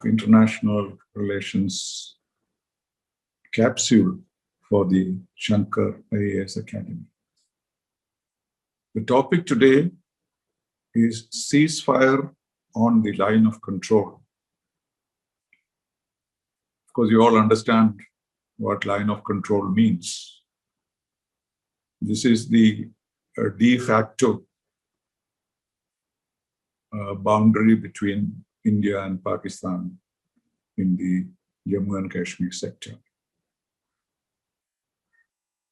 International Relations Capsule for the Shankar IAS Academy. The topic today is ceasefire on the line of control. Of course, you all understand what line of control means. This is the de facto boundary between India and Pakistan in the Jammu and Kashmir sector.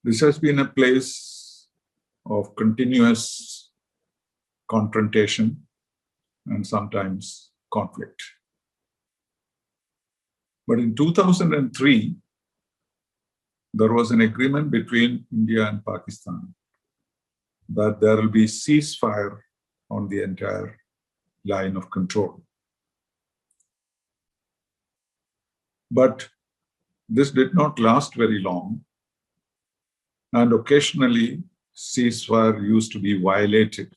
This has been a place of continuous confrontation and sometimes conflict. But in 2003, there was an agreement between India and Pakistan that there will be ceasefire on the entire line of control. But this did not last very long, and occasionally ceasefire used to be violated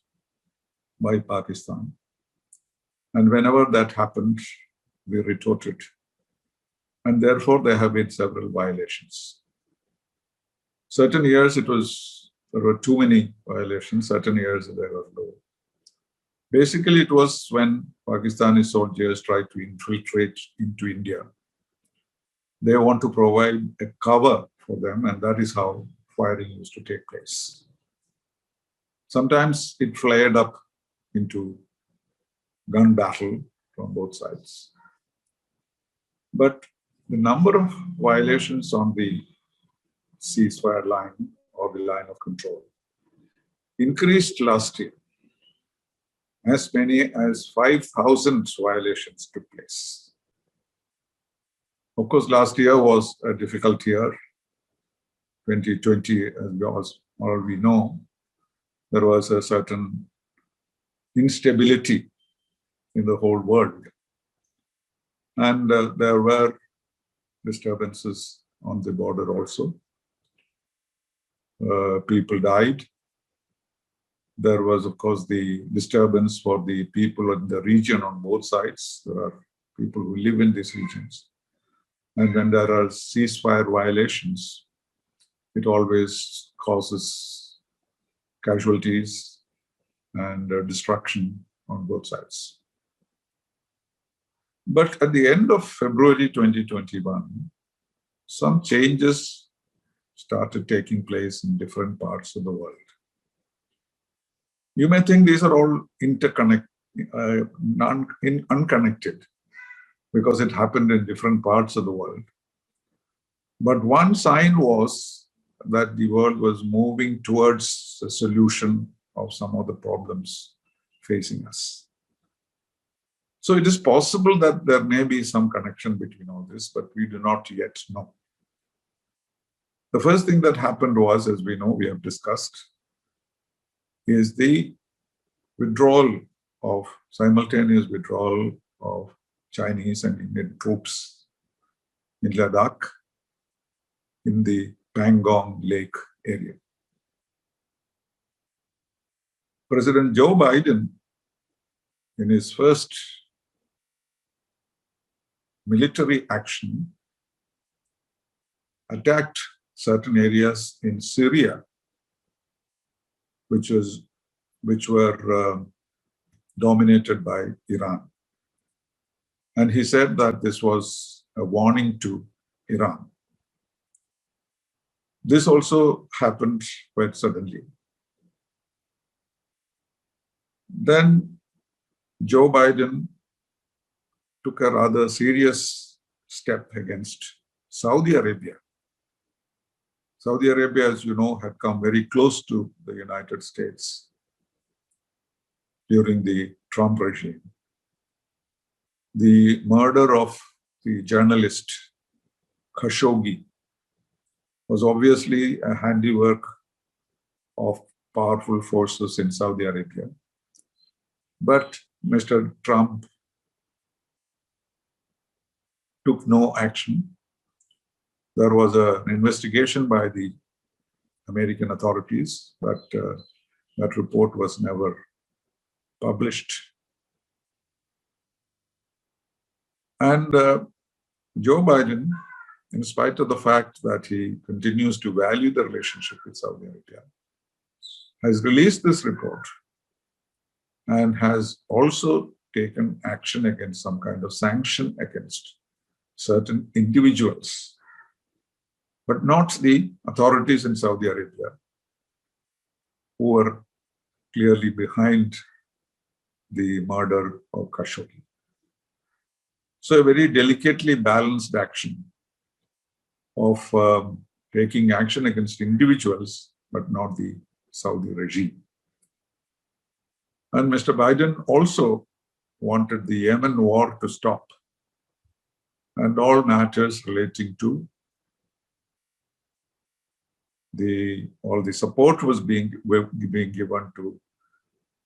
by Pakistan. And whenever that happened, we retorted. And therefore, there have been several violations. Certain years there were too many violations, certain years there were low. Basically, it was when Pakistani soldiers tried to infiltrate into India. They want to provide a cover for them, and that is how firing used to take place. Sometimes it flared up into gun battle from both sides. But the number of violations on the ceasefire line or the line of control increased last year. As many as 5,000 violations took place. Of course, last year was a difficult year. 2020, as we know, there was a certain instability in the whole world. And there were disturbances on the border also. People died. There was, of course, the disturbance for the people in the region on both sides. There are people who live in these regions. And when there are ceasefire violations, it always causes casualties and destruction on both sides. But at the end of February 2021, some changes started taking place in different parts of the world. You may think these are all unconnected because it happened in different parts of the world. But one sign was that the world was moving towards a solution of some of the problems facing us. So it is possible that there may be some connection between all this, but we do not yet know. The first thing that happened was, as we know, we have discussed, is the simultaneous withdrawal of Chinese and Indian troops in Ladakh, in the Pangong Lake area. President Joe Biden, in his first military action, attacked certain areas in Syria, which were dominated by Iran. And he said that this was a warning to Iran. This also happened quite suddenly. Then Joe Biden took a rather serious step against Saudi Arabia. Saudi Arabia, as you know, had come very close to the United States during the Trump regime. The murder of the journalist Khashoggi was obviously a handiwork of powerful forces in Saudi Arabia. But Mr. Trump took no action. There was an investigation by the American authorities, but that report was never published. And Joe Biden, in spite of the fact that he continues to value the relationship with Saudi Arabia, has released this report and has also taken action against some kind of sanction against certain individuals, but not the authorities in Saudi Arabia who are clearly behind the murder of Khashoggi. So a very delicately balanced action of taking action against individuals, but not the Saudi regime. And Mr. Biden also wanted the Yemen war to stop and all matters relating to all the support was being given to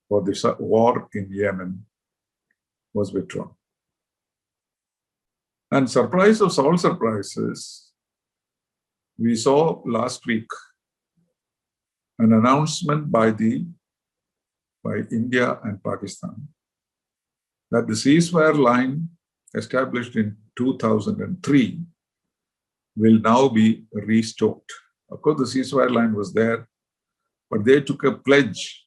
for the war in Yemen was withdrawn. And surprise of all surprises, we saw last week an announcement by India and Pakistan that the ceasefire line established in 2003 will now be restored. Of course, the ceasefire line was there, but they took a pledge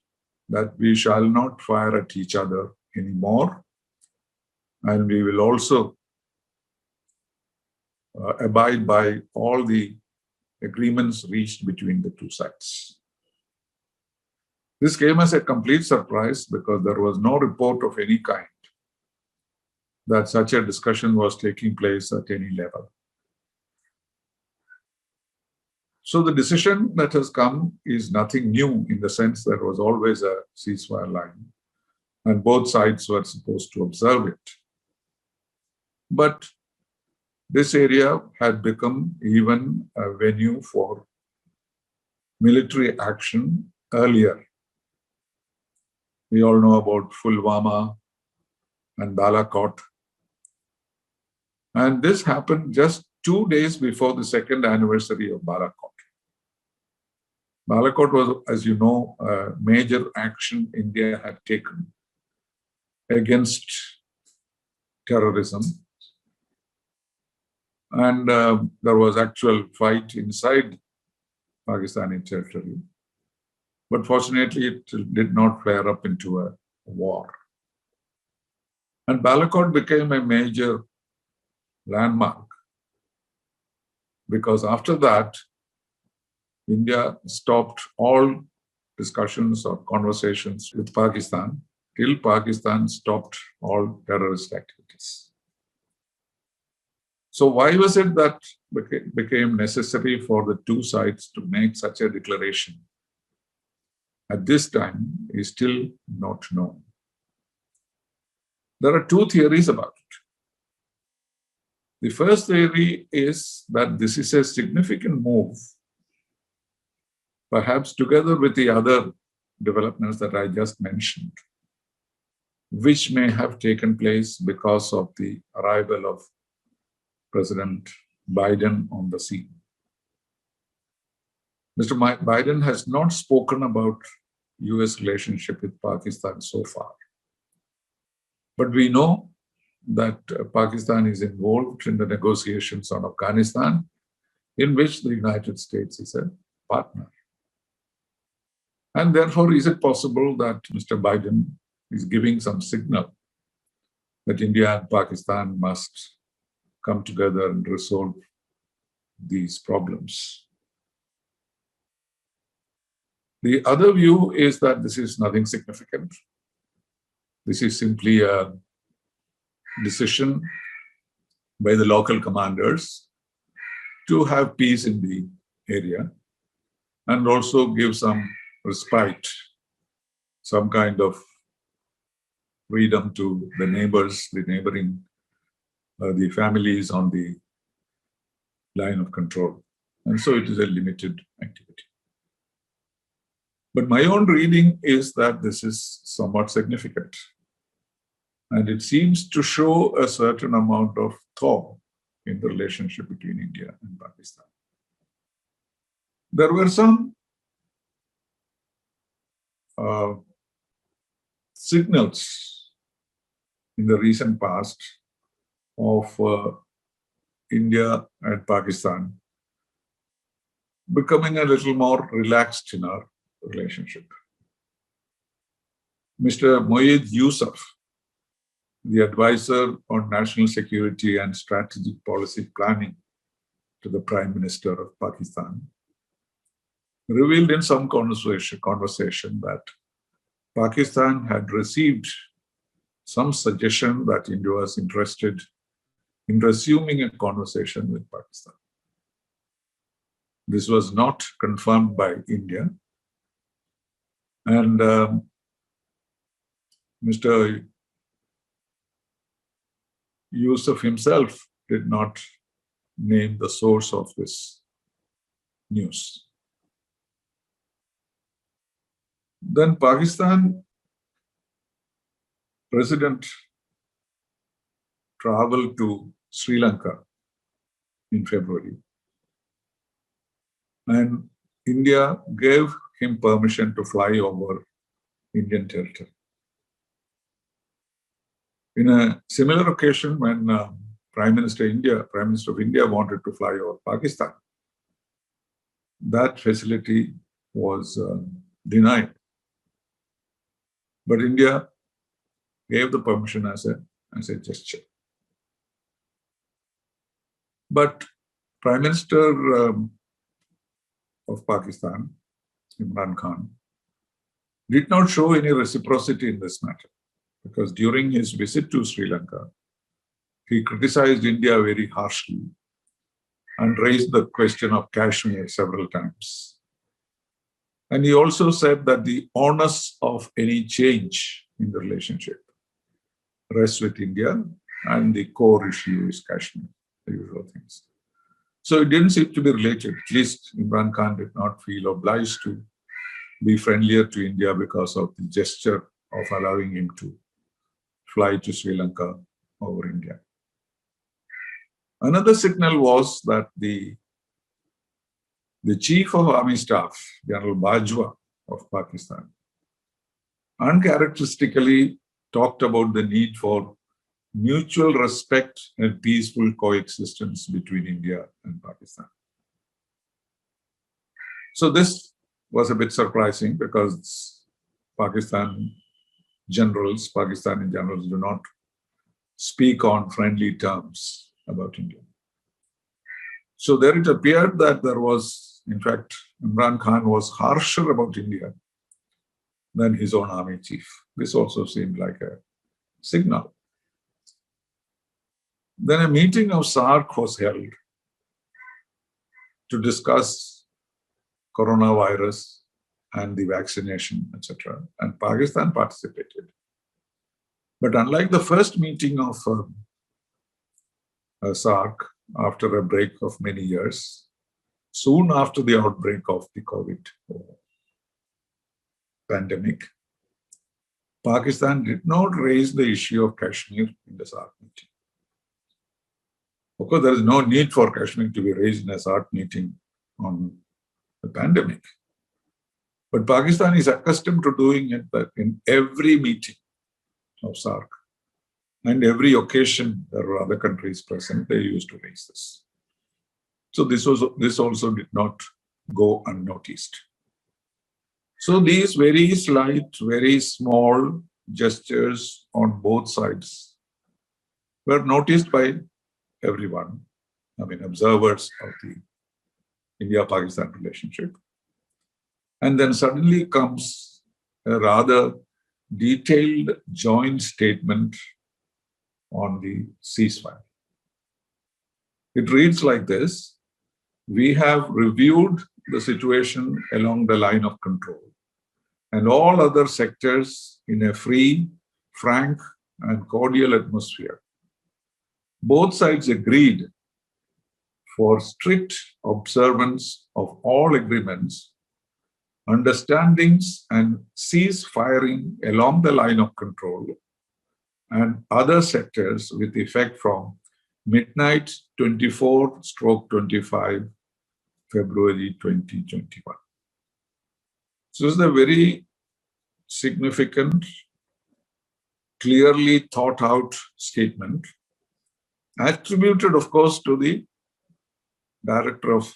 that we shall not fire at each other anymore, and we will also abide by all the agreements reached between the two sides. This came as a complete surprise because there was no report of any kind that such a discussion was taking place at any level. So the decision that has come is nothing new in the sense there was always a ceasefire line and both sides were supposed to observe it. But this area had become even a venue for military action earlier. We all know about Pulwama and Balaclava. And this happened just 2 days before the second anniversary of Balaclava. Balaclava was, as you know, a major action India had taken against terrorism. And there was actual fight inside Pakistani territory. But fortunately, it did not flare up into a war. And Balaclava became a major landmark because after that, India stopped all discussions or conversations with Pakistan till Pakistan stopped all terrorist activities. So why was it that became necessary for the two sides to make such a declaration? At this time is still not known. There are two theories about it. The first theory is that this is a significant move, perhaps together with the other developments that I just mentioned, which may have taken place because of the arrival of President Biden on the scene. Mr. Biden has not spoken about US relationship with Pakistan so far. But we know that Pakistan is involved in the negotiations on Afghanistan, in which the United States is a partner. And therefore, is it possible that Mr. Biden is giving some signal that India and Pakistan must come together and resolve these problems? The other view is that this is nothing significant. This is simply a decision by the local commanders to have peace in the area and also give some respite, some kind of freedom to the neighbors, the neighboring, the families on the line of control. And so it is a limited activity. But my own reading is that this is somewhat significant. And it seems to show a certain amount of thaw in the relationship between India and Pakistan. There were some signals in the recent past of India and Pakistan becoming a little more relaxed in our relationship. Mr. Moeed Yusuf, the advisor on national security and strategic policy planning to the Prime Minister of Pakistan, revealed in some conversation that Pakistan had received some suggestion that India was interested in resuming a conversation with Pakistan. This was not confirmed by India. And Mr. Yusuf himself did not name the source of this news. Then Pakistan President traveled to Sri Lanka in February, and India gave him permission to fly over Indian territory. In a similar occasion, when Prime Minister of India wanted to fly over Pakistan, that facility was denied. But India gave the permission as a gesture. But Prime Minister of Pakistan, Imran Khan, did not show any reciprocity in this matter, because during his visit to Sri Lanka, he criticized India very harshly and raised the question of Kashmir several times. And he also said that the onus of any change in the relationship rests with India, and the core issue is Kashmir, the usual things. So it didn't seem to be related. At least Imran Khan did not feel obliged to be friendlier to India because of the gesture of allowing him to fly to Sri Lanka over India. Another signal was that the Chief of Army Staff, General Bajwa of Pakistan, uncharacteristically talked about the need for mutual respect and peaceful coexistence between India and Pakistan. So this was a bit surprising, because Pakistani generals do not speak on friendly terms about India. So there it appeared that there was, in fact, Imran Khan was harsher about India than his own army chief. This also seemed like a signal. Then a meeting of SARC was held to discuss coronavirus and the vaccination, etc. And Pakistan participated. But unlike the first meeting of SARC, after a break of many years, soon after the outbreak of the COVID pandemic, Pakistan did not raise the issue of Kashmir in the SARC meeting. Of course, there is no need for Kashmir to be raised in a SARC meeting on the pandemic. But Pakistan is accustomed to doing it in every meeting of SARC and every occasion there were other countries present, they used to raise this. So this also did not go unnoticed. So these very slight, very small gestures on both sides were noticed by everyone, observers of the India-Pakistan relationship. And then suddenly comes a rather detailed joint statement on the ceasefire. It reads like this: we have reviewed the situation along the line of control and all other sectors in a free, frank, and cordial atmosphere. Both sides agreed for strict observance of all agreements, understandings, and cease-firing along the line of control and other sectors with effect from midnight 24/25 February 2021. So this is a very significant, clearly thought out statement attributed, of course, to the director of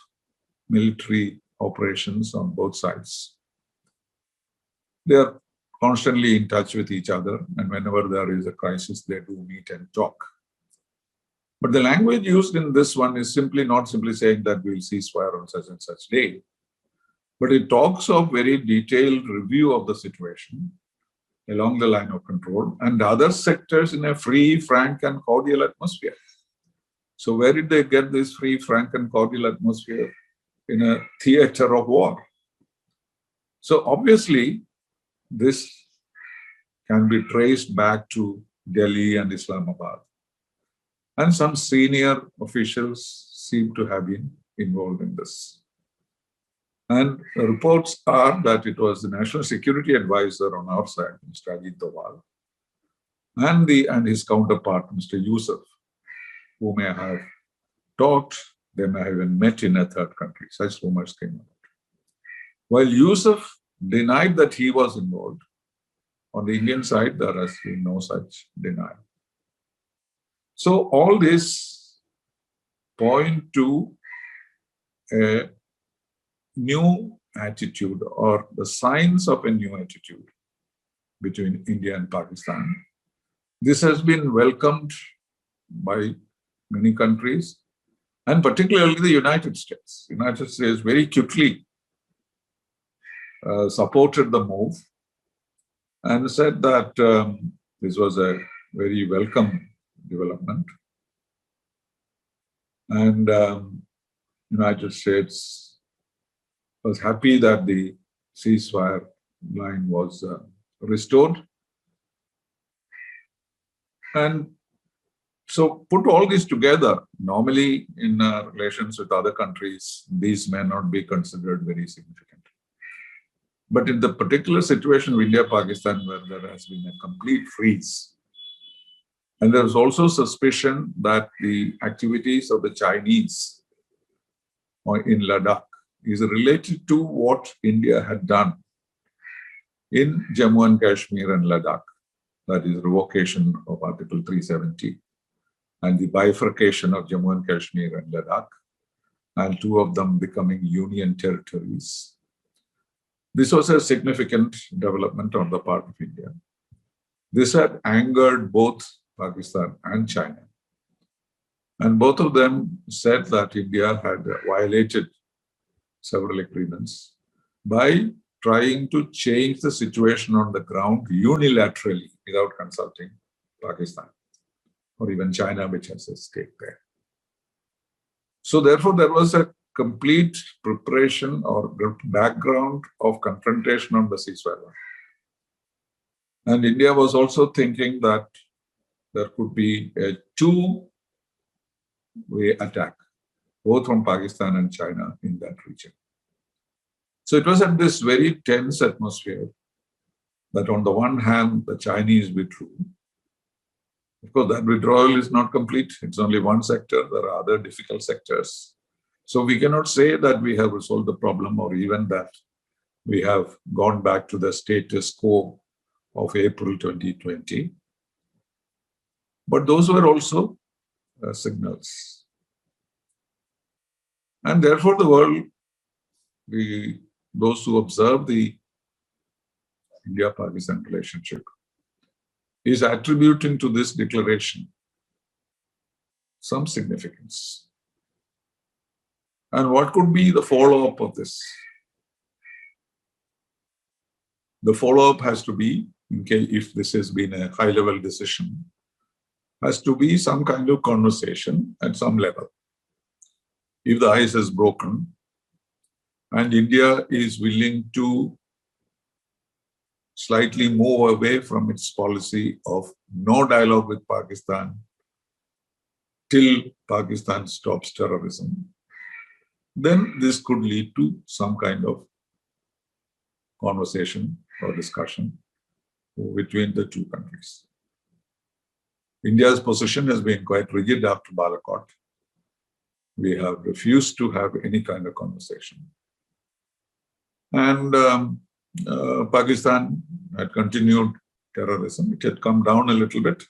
military operations on both sides. They are constantly in touch with each other, and whenever there is a crisis, they do meet and talk. But the language used in this one is not simply saying that we'll ceasefire on such and such day, but it talks of very detailed review of the situation along the line of control and other sectors in a free, frank, and cordial atmosphere. So where did they get this free, frank, and cordial atmosphere? In a theater of war. So obviously, this can be traced back to Delhi and Islamabad. And some senior officials seem to have been involved in this. And the reports are that it was the National Security Advisor on our side, Mr. Ajit Doval, and his counterpart, Mr. Yusuf, who may have talked, they may have even met in a third country. Such rumors came out. While Yusuf denied that he was involved, on the Indian side, there has been no such denial. So all this point to a new attitude or the signs of a new attitude between India and Pakistan. This has been welcomed by many countries, and particularly the United States. The United States very quickly supported the move and said that this was a very welcome development. And United States was happy that the ceasefire line was restored. And so put all this together, normally in relations with other countries, these may not be considered very significant. But in the particular situation of India-Pakistan, where there has been a complete freeze, and there is also suspicion that the activities of the Chinese in Ladakh is related to what India had done in Jammu and Kashmir and Ladakh, that is revocation of Article 370 and the bifurcation of Jammu and Kashmir and Ladakh, and two of them becoming union territories. This was a significant development on the part of India. This had angered both Pakistan and China. And both of them said that India had violated several agreements by trying to change the situation on the ground unilaterally without consulting Pakistan or even China, which has a stake there. So therefore, there was a complete preparation or background of confrontation on the ceasefire line. And India was also thinking that there could be a two-way attack, both from Pakistan and China in that region. So it was at this very tense atmosphere that on the one hand, the Chinese withdrew. Of course, that withdrawal is not complete. It's only one sector. There are other difficult sectors. So we cannot say that we have resolved the problem or even that we have gone back to the status quo of April 2020. But those were also signals. And therefore the world, those who observe the India-Pakistan relationship, is attributing to this declaration some significance. And what could be the follow-up of this? The follow-up has to be, in case if this has been a high-level decision, has to be some kind of conversation at some level. If the ice is broken and India is willing to slightly move away from its policy of no dialogue with Pakistan till Pakistan stops terrorism, then this could lead to some kind of conversation or discussion between the two countries. India's position has been quite rigid after Balaclava. We have refused to have any kind of conversation. And Pakistan had continued terrorism. It had come down a little bit,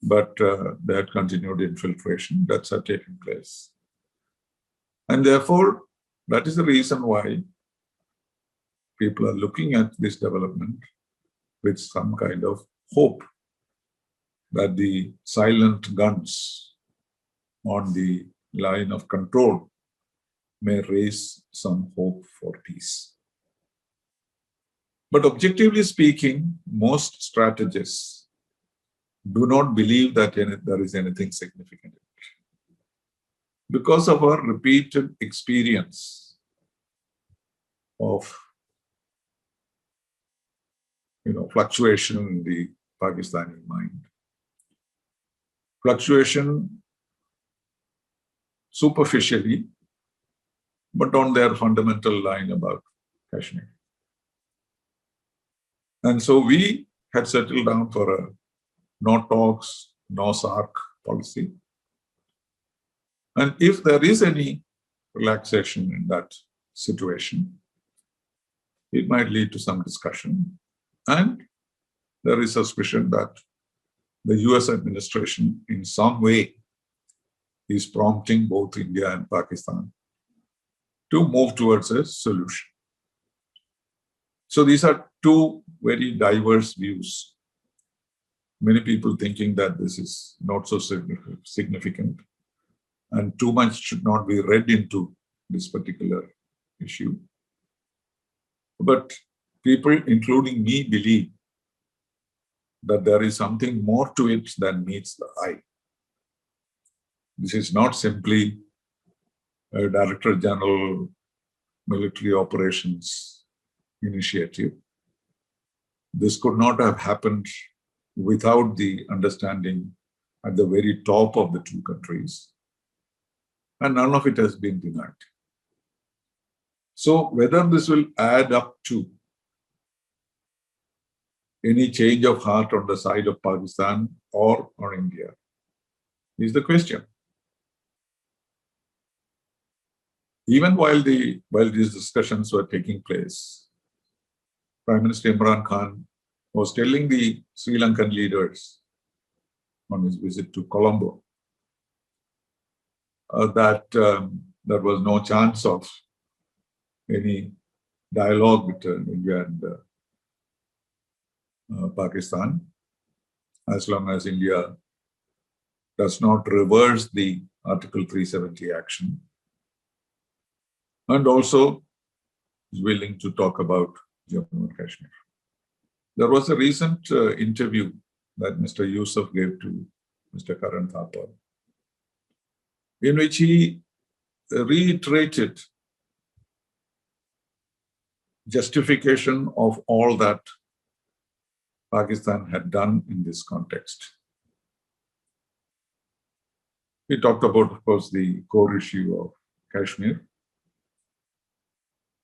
but they had continued infiltration. That's had taken place. And therefore, that is the reason why people are looking at this development with some kind of hope that the silent guns on the line of control may raise some hope for peace. But objectively speaking, most strategists do not believe that there is anything significant in it. Because of our repeated experience of fluctuation in the Pakistani mind, fluctuation superficially, but on their fundamental line about Kashmir. And so we had settled down for a no talks, no Sarg policy. And if there is any relaxation in that situation, it might lead to some discussion. And there is suspicion that the US administration in some way is prompting both India and Pakistan to move towards a solution. So these are two very diverse views. Many people thinking that this is not so significant and too much should not be read into this particular issue. But people, including me, believe that there is something more to it than meets the eye. This is not simply a Director General military operations initiative. This could not have happened without the understanding at the very top of the two countries. And none of it has been denied. So whether this will add up to any change of heart on the side of Pakistan or on India is the question. Even while these discussions were taking place, Prime Minister Imran Khan was telling the Sri Lankan leaders on his visit to Colombo that there was no chance of any dialogue between India and Pakistan as long as India does not reverse the Article 370 action, and also is willing to talk about Jammu and Kashmir. There was a recent interview that Mr. Yusuf gave to Mr. Karan Thapar, in which he reiterated justification of all that Pakistan had done in this context. He talked about, of course, the core issue of Kashmir.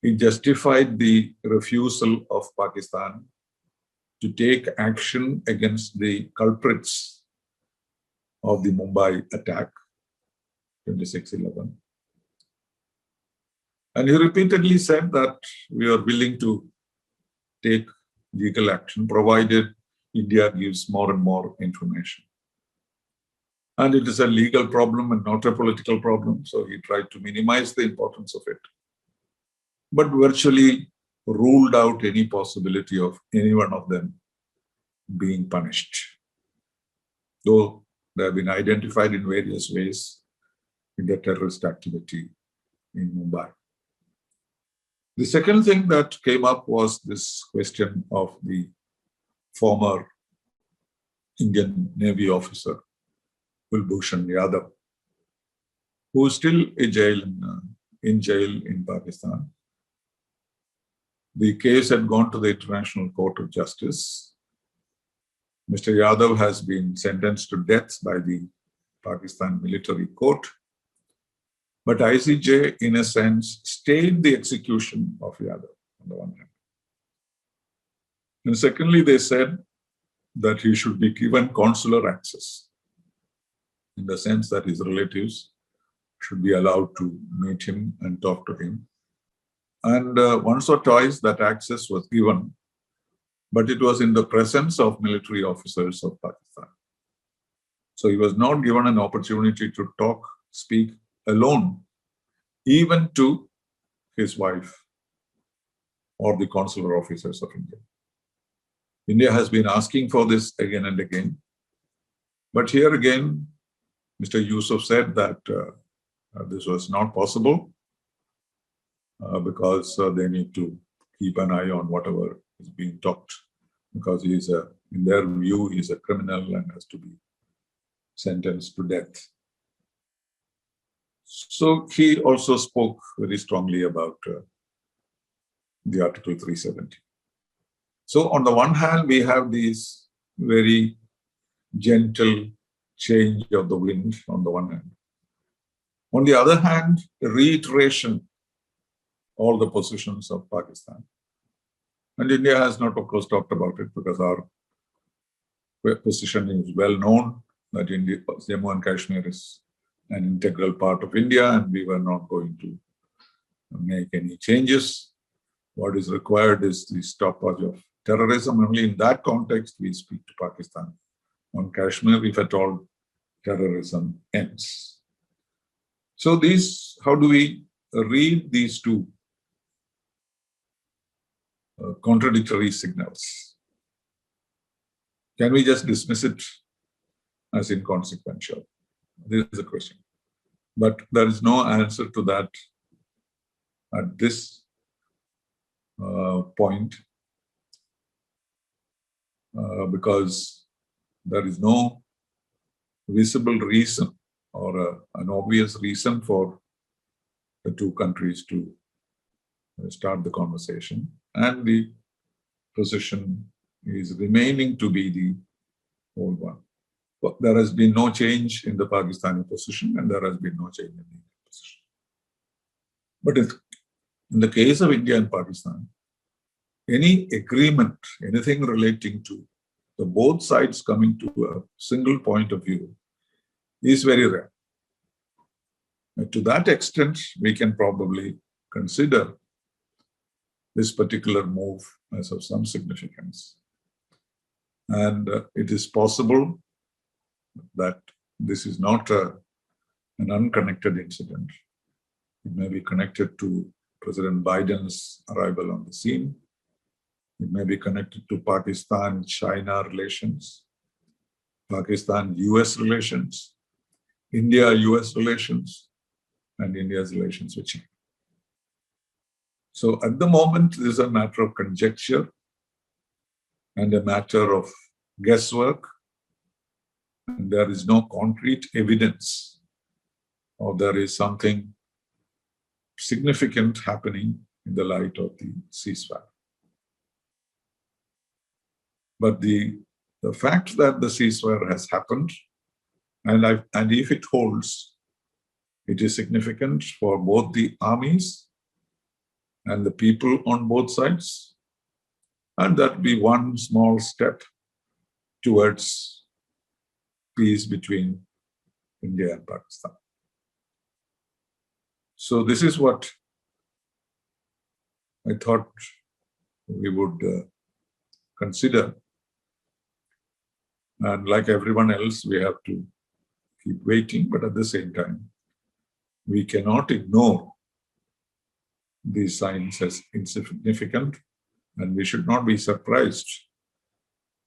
He justified the refusal of Pakistan to take action against the culprits of the Mumbai attack, 26/11. And he repeatedly said that we are willing to take legal action provided India gives more and more information. And it is a legal problem and not a political problem, so he tried to minimize the importance of it, but virtually ruled out any possibility of any one of them being punished, though they have been identified in various ways in the terrorist activity in Mumbai. The second thing that came up was this question of the former Indian Navy officer, bhushan Yadav, who is still in jail in Pakistan. The case had gone to the International Court of Justice. Mr. Yadav has been sentenced to death by the Pakistan military court. But ICJ, in a sense, stayed the execution of Yadav on the one hand. And secondly, they said that he should be given consular access, in the sense that his relatives should be allowed to meet him and talk to him. And once or twice that access was given, but it was in the presence of military officers of Pakistan. So he was not given an opportunity to talk, speak alone, even to his wife or the consular officers of India. India has been asking for this again and again. But here again, Mr. Yusuf said that this was not possible because they need to keep an eye on whatever is being talked, because he is in their view, he is a criminal and has to be sentenced to death. So he also spoke very strongly about the Article 370. So on the one hand, we have these very gentle change of the wind on the one hand. On the other hand, reiteration all the positions of Pakistan. And India has not, of course, talked about it because our position is well known that India, Jammu and Kashmir is an integral part of India, and we were not going to make any changes. What is required is the stoppage of terrorism. Only in that context we speak to Pakistan on Kashmir, if at all terrorism ends. So these, how do we read these two contradictory signals? Can we just dismiss it as inconsequential? This is a question. But there is no answer to that at this point because there is no visible reason or an obvious reason for the two countries to start the conversation, and the position is remaining to be the old one. But there has been no change in the Pakistani position, and there has been no change in the Indian position. But in the case of India and Pakistan, any agreement, anything relating to the both sides coming to a single point of view is very rare. And to that extent, we can probably consider this particular move as of some significance. And it is possible that this is not an unconnected incident. It may be connected to President Biden's arrival on the scene. It may be connected to Pakistan-China relations, Pakistan-US relations, India-US relations, and India's relations with China. So at the moment, this is a matter of conjecture and a matter of guesswork. And there is no concrete evidence or there is something significant happening in the light of the ceasefire. But the fact that the ceasefire has happened, and if it holds, it is significant for both the armies and the people on both sides, and that will be one small step towards peace between India and Pakistan. So this is what I thought we would consider. And like everyone else, we have to keep waiting, but at the same time, we cannot ignore these signs as insignificant, and we should not be surprised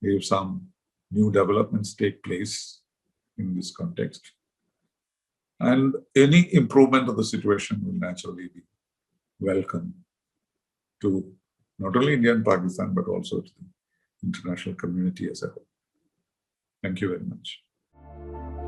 if some new developments take place in this context. And any improvement of the situation will naturally be welcome to not only India and Pakistan, but also to the international community as a whole. Thank you very much.